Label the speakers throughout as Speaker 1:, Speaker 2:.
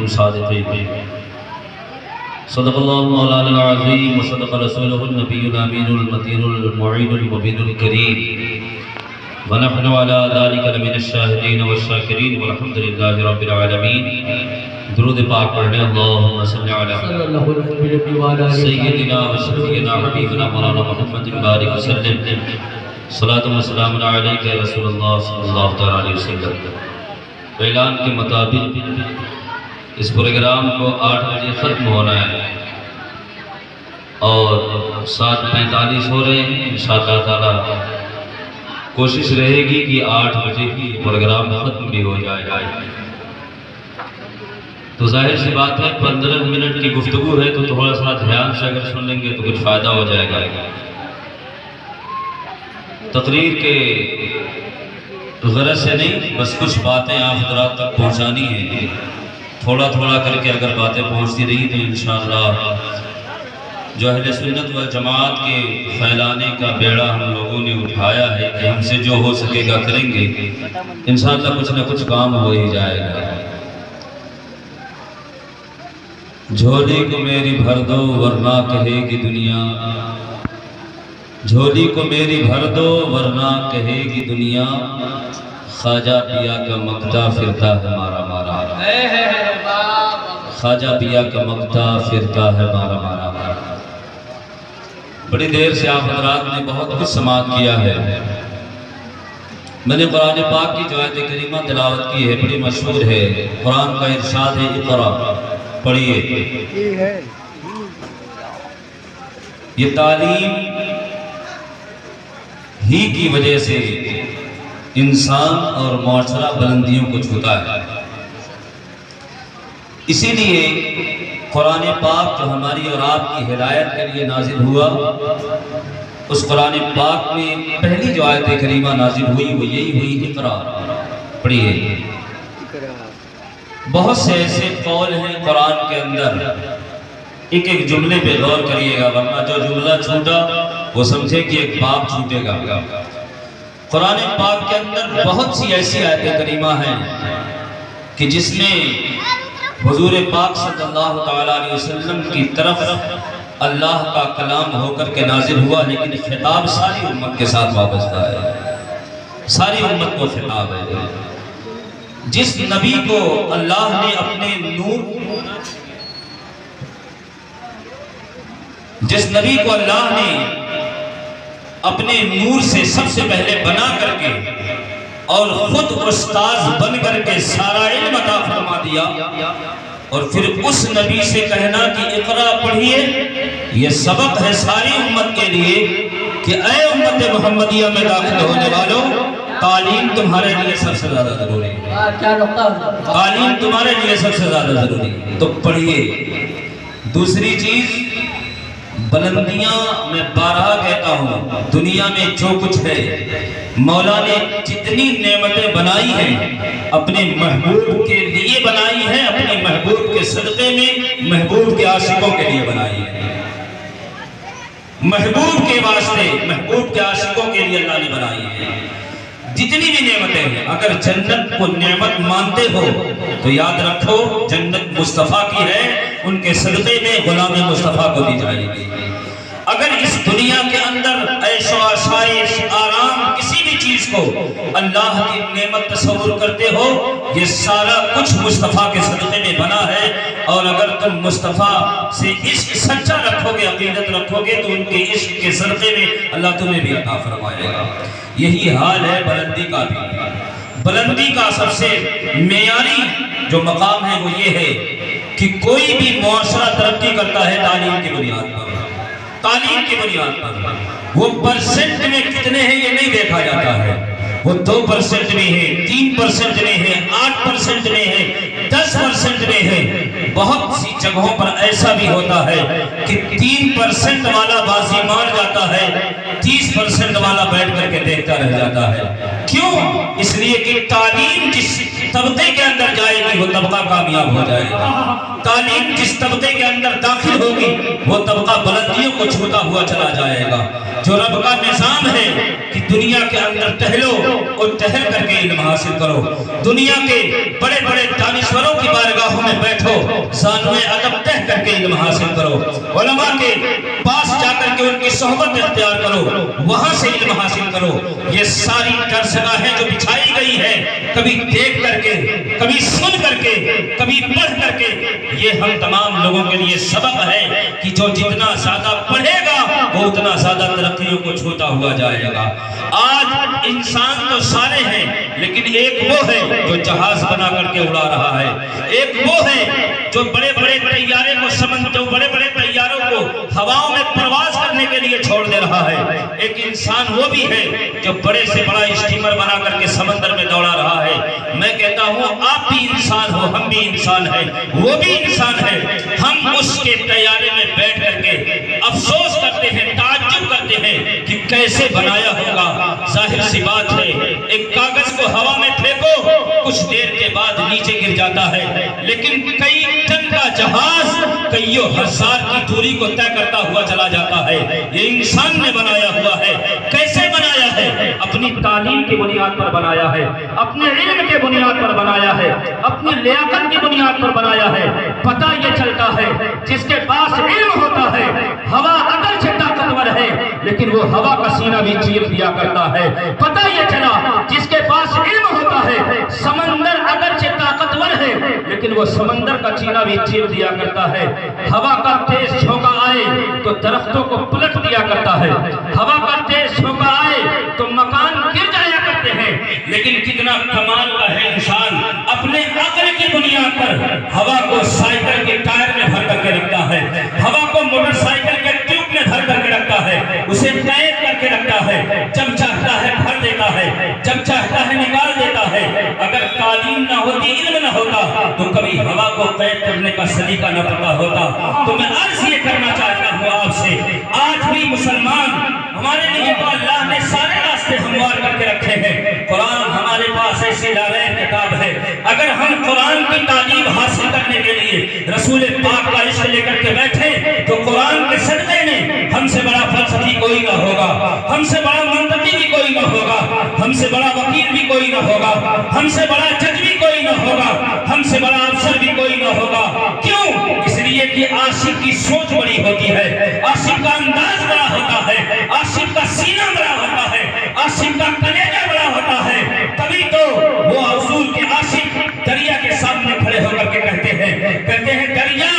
Speaker 1: كنتم صادقين صدق الله مولانا العظيم وصدق رسوله النبي الأمين المتين المعين المبين الكريم ونحن على ذلك لمن الشاهدين والشاكرين والحمد لله رب العالمين. درود پاک پڑھنے اللہم صلی علی سیدنا و شفیعنا حبیبنا مولانا محمد بارک وسلم. صلاۃ و سلام علیک رسول اللہ صلی اللہ علیہ وسلم. اعلان کے مطابق اس پروگرام کو 8 بجے ختم ہونا ہے اور 7:45 ہو رہے ہیں. انشاءاللہ تعالی کوشش رہے گی کہ 8 بجے ہی پروگرام ختم بھی ہو جائے. تو ظاہر سی بات ہے 15 منٹ کی گفتگو ہے تو تھوڑا سا دھیان سے اگر سن لیں گے تو کچھ فائدہ ہو جائے گا. تقریر کے غرض سے نہیں، بس کچھ باتیں آپ حضرات تک پہنچانی ہیں. تھوڑا تھوڑا کر کے اگر باتیں پہنچتی رہی تو انشاءاللہ جو اہل سنت والجماعت کے پھیلانے کا بیڑا ہم لوگوں نے اٹھایا ہے کہ ہم سے جو ہو سکے گا کریں گے، انشاءاللہ کچھ نہ کچھ کام ہو ہی جائے گا. جھولی کو میری بھر دو ورنہ کہے گی دنیا، جھولی کو میری بھر دو ورنہ کہے گی دنیا، خواجہ پیا کا مقدہ پھرتا ہے مارا مارا، خواجہ پیا کا مقدہ پھرتا ہے مارا مارا. بڑی دیر سے آپ حضرات نے بہت کچھ سماعت کیا ہے. میں نے قرآن پاک کی جو آیت کریمہ تلاوت کی ہے، بڑی مشہور ہے. قرآن کا ارشاد ہے اقرا، پڑھیے. یہ تعلیم ہی کی وجہ سے انسان اور معاشرہ بلندیوں کو چھوتا ہے. اسی لیے قرآن پاک جو ہماری اور آپ کی ہدایت کے لیے نازل ہوا، اس قرآن پاک میں پہلی جو آیت کریمہ نازل ہوئی وہ یہی ہوئی اقرا، پڑھیے. بہت سے ایسے قول ہیں قرآن کے اندر، ایک ایک جملے پہ غور کریے گا ورنہ جو جملہ چھوٹا وہ سمجھے کہ ایک باب چھوٹے گا. قرآن پاک کے اندر بہت سی ایسی آیت کریمہ ہیں کہ جس میں حضور پاک صلی اللہ علیہ وسلم کی طرف اللہ کا کلام ہو کر کے نازل ہوا، لیکن خطاب ساری امت کے ساتھ وابستہ ہے، ساری امت کو خطاب ہے. جس نبی کو اللہ نے اپنے نور، جس نبی کو اللہ نے اپنے نور سے سب سے پہلے بنا کر کے اور خود استاذ بن کر کے سارا علم عطا فرما دیا، اور پھر اس نبی سے کہنا کہ اقرا پڑھیے، یہ سبق ہے ساری امت کے لیے کہ اے امت محمدیہ میں داخل ہونے والوں، تعلیم تمہارے لیے سب سے زیادہ ضروری ہے. تعلیم تمہارے لیے سب سے زیادہ ضروری ہے تو پڑھیے. دوسری چیز، بلندیاں میں بارہا کہتا ہوں، دنیا میں جو کچھ ہے مولا نے جتنی نعمتیں بنائی ہیں اپنے محبوب کے لیے بنائی ہیں، اپنے محبوب کے صدقے میں محبوب کے عاشقوں کے لیے بنائی ہے. محبوب کے واسطے، محبوب کے عاشقوں کے لیے اللہ نے بنائی ہے. جتنی بھی نعمتیں ہیں، اگر جنت کو نعمت مانتے ہو تو یاد رکھو جنت مصطفیٰ کی ہے، ان کے صدقے میں غلام مصطفیٰ کو دی جائے گی. اگر اس دنیا کے اندر عیش و آسائش، آرام، کسی بھی چیز کو اللہ کی نعمت تصور کرتے ہو، یہ سارا کچھ مصطفیٰ کے صدقے میں بنا ہے. اور اگر تم مصطفیٰ سے عشق سچا رکھو گے، عقیدت رکھو گے، تو ان کے عشق کے صدقے میں اللہ تمہیں بھی عطا فرمائے گا. یہی حال ہے بلندی کا بھی. بلندی کا سب سے معیاری جو مقام ہے وہ یہ ہے کہ کوئی بھی معاشرہ ترقی کرتا ہے تعلیم کی بنیاد پر. تعلیم کی بنیاد پر وہ پرسنٹ میں کتنے ہیں یہ نہیں دیکھا جاتا ہے. وہ 2% میں ہے، 3% میں ہے، 8% میں ہے، 10% میں ہے. بہت سی جگہوں پر ایسا بھی ہوتا ہے کہ 3% والا بازی مار جاتا ہے، 30% والا بیٹھ کر کے دیکھتا رہ جاتا ہے. کیوں؟ اس لیے کہ تعلیم جس طبقے کے اندر جائے گی وہ طبقہ کامیاب ہو جائے گا. تعلیم جس طبقے کے اندر داخل ہوگی وہ طبقہ بلندیوں کو چھوتا ہوا چلا جائے گا. جو رب کا نظام ہے کہ دنیا کے اندر ٹہلو اور ٹہل کر کے علم حاصل کرو. دنیا کے بڑے بڑے دانشوروں کی بارگاہوں میں بیٹھو، زانوئے ادب تہ کر کے علم حاصل کرو. علماء کے پاس جا کر کے ان کی صحبت اختیار کرو، وہاں سے علم حاصل کرو. یہ ساری درسگاہیں جو بچھائی گئی ہے، کبھی دیکھ کر کے، کبھی سن کر کے، کبھی پڑھ کر کے، یہ ہم تمام لوگوں کے لیے سبق ہے کہ جو جتنا زیادہ پڑھے گا وہ اتنا زیادہ ترقیوں کو چھوتا ہوا جائے گا. آج انسان تو سارے ہیں، لیکن ایک وہ ہے جو جہاز بنا کر کے اڑا رہا ہے. ایک وہ ہے جو بڑے بڑے طیارے کو جو بڑے بڑے طیاروں کو ہواؤں میں پرواز کرنے کے لیے چھوڑ دے رہا ہے. ایک انسان وہ بھی ہے جو بڑے سے بڑا اسٹیمر بنا کر کے سمندر میں دوڑا رہا ہے. میں کہتا ہوں آپ بھی انسان ہو، ہم بھی انسان ہیں، وہ بھی انسان ہے. ہم اس کے طیارے میں بیٹھ کر کے افسوس کرتے ہیں، تعجب کرتے ہیں کہ کیسے بنایا ہوگا. ظاہر سی بات ہے، ایک کاغذ کو ہوا میں پھینکو، کچھ دیر کے بعد نیچے گر جاتا ہے، لیکن کئی ٹن کا جہاز کئیوں ہزار کی دوری کو طے کرتا ہوا چلا جاتا ہے. یہ انسان نے بنایا ہوا ہے. کیسے بنایا ہے؟ اپنی تعلیم کی بنیاد پر بنایا ہے، اپنے علم کے بنیاد پر بنایا ہے، اپنی لیاقت کی بنیاد پر بنایا ہے. پتہ یہ چلتا ہے جس کے پاس علم ہوتا ہے، ہوا اگرچہ طاقتور ہے لیکن وہ ہوا کا سینہ بھی چیر دیا کرتا ہے. پتہ یہ چلا جس کے پاس علم ہوتا ہے، سمندر اگرچہ طاقتور ہے لیکن وہ سمندر کا سینہ بھی چیر دیا کرتا ہے. ہوا کا تیز جھونکا آئے تو درختوں کو پلٹ دیا کرتا ہے. ہوا کا تیز جھونکا آئے تو مکان گر جایا کرتے ہیں. لیکن کتنا کمال کا ہے انسان، اپنے عقل کی بنیاد پر ہوا کو سائیکل کے ٹائر میں بھر کر کے رکھتا ہے، ہوا کو موٹر سائیکل کے ٹیوب میں بھر کر کے رکھتا ہے، اسے قید کر کے رکھتا ہے. جب چاہتا ہے بھر دیتا ہے، جب چاہتا ہے نکال دیتا ہے. اگر تعلیم نہ ہوتی، علم نہ ہوتا تو کبھی ہوا کو قید کرنے کا سلیقہ نہ پتا ہوتا. تو میں عرض یہ کرنا چاہتا ہوں آپ سے، آج بھی مسلمان، ہمارے لیے تو اللہ نے سارے راستے ہموار کر کے رکھے ہیں. قرآن ہمارے پاس ایسی لالین کتاب ہے. اگر ہم قرآن کی تعلیم حاصل کرنے کے لیے رسول پاک کا عشق لے کر کے بیٹھے تو قرآن کے صدقے میں ہم سے بڑا فلسفی کوئی نہ ہوگا، ہم سے بڑا منطقی بھی کوئی نہ ہوگا، ہم سے بڑا وکیل بھی کوئی نہ ہوگا، ہم سے بڑا جج بھی کوئی نہ ہوگا، ہم سے بڑا افسر بھی کوئی نہ ہوگا. کیوں؟ اس لیے کہ عاشق کی سوچ بڑی ہوتی ہے، عاشق کا انداز بڑا ہوتا ہے، عاشق کا سینہ بڑا ہوتا ہے، عاشق کا کلیجہ بڑا ہوتا ہے. تبھی تو وہ حضور کے عاشق دریا کے سامنے کھڑے ہو کر کے کہتے ہیں دریا،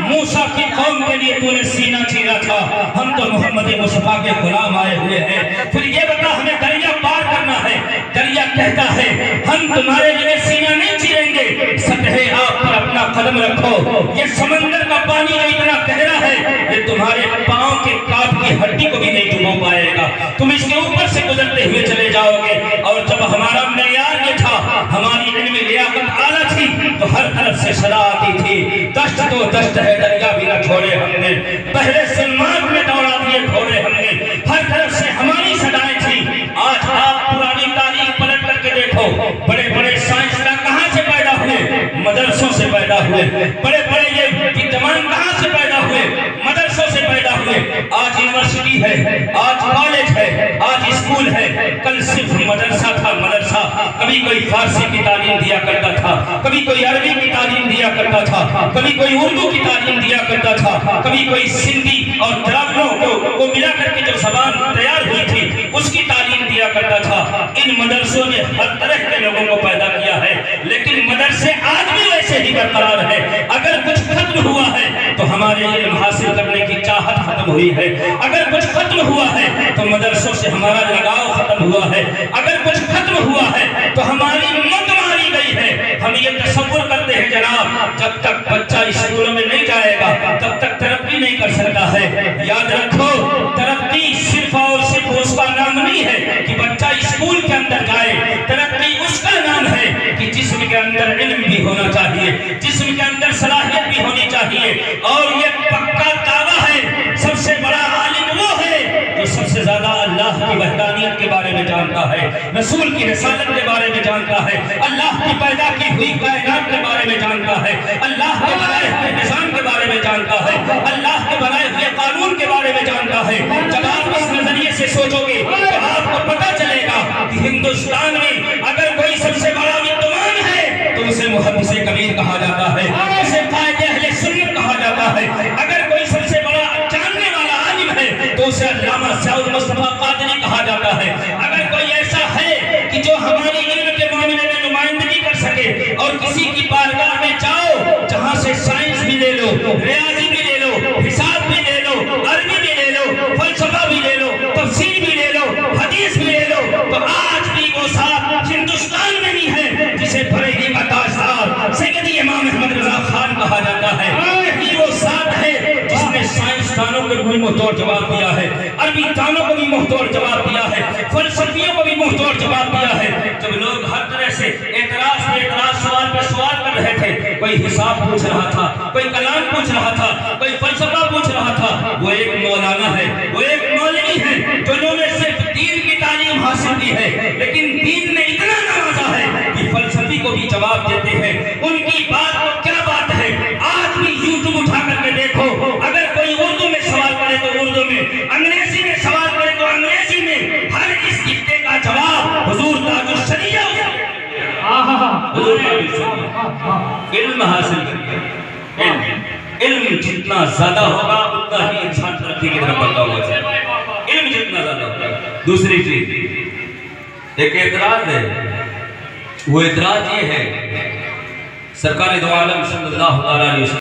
Speaker 1: موسیٰ کی قوم کے لیے تو نے سینہ چیرا تھا، ہم تو محمد مصطفیٰ کے غلام آئے ہوئے ہیں. پھر یہ بتا ہمیں دریا پار کرنا ہے. دریا کہتا ہے ہم تمہارے لیے سینہ نہیں چیریں گے، سطح آپ پر اپنا قدم رکھو. یہ سمندر کا پانی جو اتنا گہرا ہے یہ تمہارے پاؤں کے کاٹ کی ہڈی کو بھی نہیں ڈبو پائے گا. تم اس کے اوپر سے گزرتے ہوئے چلے جاؤ گے. اور جب ہمارا معیار یہ تھا، ہماری علم لیاقت اعلیٰ تھی، تو ہر طرف سے صدا آتی تھی، دشت تو دشت ہے دریا بھی نہ چھوڑے ہم نے، پہلے سلمان میں دوڑا دیے گھوڑے ہم نے. ہر طرف سے ہماری صدائیں تھی. آج آپ پرانی تاریخ پلٹ کر کے دیکھو، بڑے بڑے سائنسداں کہاں سے پیدا ہوئے؟ مدرسوں سے پیدا ہوئے. بڑے بڑے یہ ویدوان کہاں سے پیدا ہوئے؟ مدرسوں سے پیدا ہوئے. آج یونیورسٹی ہے، آج کالج ہے، آج اسکول ہے. کل صرف مدرسہ تھا. مدرسہ کبھی کوئی فارسی کی تعلیم دیا کرتا تھا، کبھی کوئی عربی کی تعلیم دیا کرتا تھا، کبھی کوئی اردو کی تعلیم دیا کرتا تھا، کبھی کوئی سندھی اور دراوڑوں کو ملا کر کے جو زبان تیار ہوئی تھی اس کی تعلیم دیا کرتا تھا. ان مدرسوں نے ہر طرح کے لوگوں کو پیدا کیا ہے، لیکن مدرسے آج بھی ویسے ہی برقرار ہے. اگر کچھ ختم ہوا ہے تو ہمارے علم حاصل کرنے کی چاہت ختم ہوئی ہے. اگر کچھ ختم ہوا ہے تو مدرسوں سے ہمارا لگاؤ ختم ہوا ہے. اگر کچھ ختم ہوا ہے تو ہماری مت ماری گئی ہے. ہم یہ تصور کرتے ہیں جناب جب تک بچہ اسکولوں میں نہیں جائے گا تب تک ترقی نہیں کر سکتا ہے. یاد رکھو، ترقی صرف اور صرف اس کا نام نہیں ہے کہ بچہ اسکول کے اندر جائے. ترقی اس کا نام ہے کہ جسم کے اندر علم بھی ہونا چاہیے، جسم کے اندر صلاحیت بھی ہونی چاہیے. اور یہ پکا دعویٰ ہے، سب سے بڑا عالم وہ ہے جو سب سے زیادہ اللہ رسول کی رسالت کے بارے میں جانتا ہے، اللہ کی پیدا کی ہوئی کائنات کے بارے میں جانتا ہے، اللہ کے بنائے ہوئے نظام کے بارے میں جانتا ہے، اللہ کے بنائے ہوئے قانون کے بارے میں جانتا ہے۔ جب آپ اس نظریے سے سوچو گے تو آپ کو پتہ چلے گا کہ ہندوستان میں اگر کوئی سب سے بڑا ودوان ہے تو اسے محدث کبیر کہا جاتا ہے، اسے قائد اہل سنت کہا جاتا ہے۔ اگر کوئی سب سے بڑا جاننے والا عالم ہے تو اسے علامہ سعود مصطفیٰ قادری کہا جاتا ہے۔ اگر کوئی ایسا ہے کہ جو ہماری علم کے معاملے میں نمائندگی کر سکے اور کسی کی بارگاہ میں جاؤ جہاں سے سائنس بھی لے لو، ریاضی بھی لے لو، حساب بھی لے لو، عربی بھی لے لو، فلسفہ بھی لے لو، تفسیر بھی لے لو، حدیث بھی لے لو، تو آج بھی وہ ذات ہندوستان میں نہیں ہے جسے بریلی کا تاجدار سیدی امام احمد رضا خان کہا جاتا ہے۔ یہی وہ ذات ہے جس نے سائنسدانوں کو بھی منہ توڑ جواب دیا ہے، عربی دانوں کو بھی منہ توڑ جواب دیا ہے، فلسفیوں کو بھی منہ توڑ جواب دیا ہے۔ جب لوگ ہر طرح سے اعتراض پہ اعتراض، سوال پہ سوال کر رہے تھے، کوئی حساب پوچھ رہا تھا، کوئی کلام پوچھ رہا تھا، کوئی فلسفہ پوچھ رہا تھا، وہ ایک مولانا ہے، وہ ایک مولوی ہے جو انہوں نے صرف دین کی تعلیم حاصل کی ہے، لیکن دین نے اتنا نوازا ہے کہ فلسفی کو بھی جواب دیتے ہیں۔ ان کی بات کو کیا بات ہے، آج بھی یوٹیوب اٹھا کر کے دیکھو، اگر کوئی اردو میں سوال کرے تو اردو میں، انگریزی میں سوال کرے تو انگریزی میں، ہر اس خطے کا جواب حضور تاج الشریعہ علم حاصل کریے۔ علم جتنا زیادہ ہوگا اتنا ہی انسان ترقی کی طرف بڑھتا ہوگا، علم جتنا زیادہ ہوگا۔ دوسری چیز ایک اعتراض ہے، وہ اعتراض یہ ہے سرکار دو عالم صلی اللہ علیہ وسلم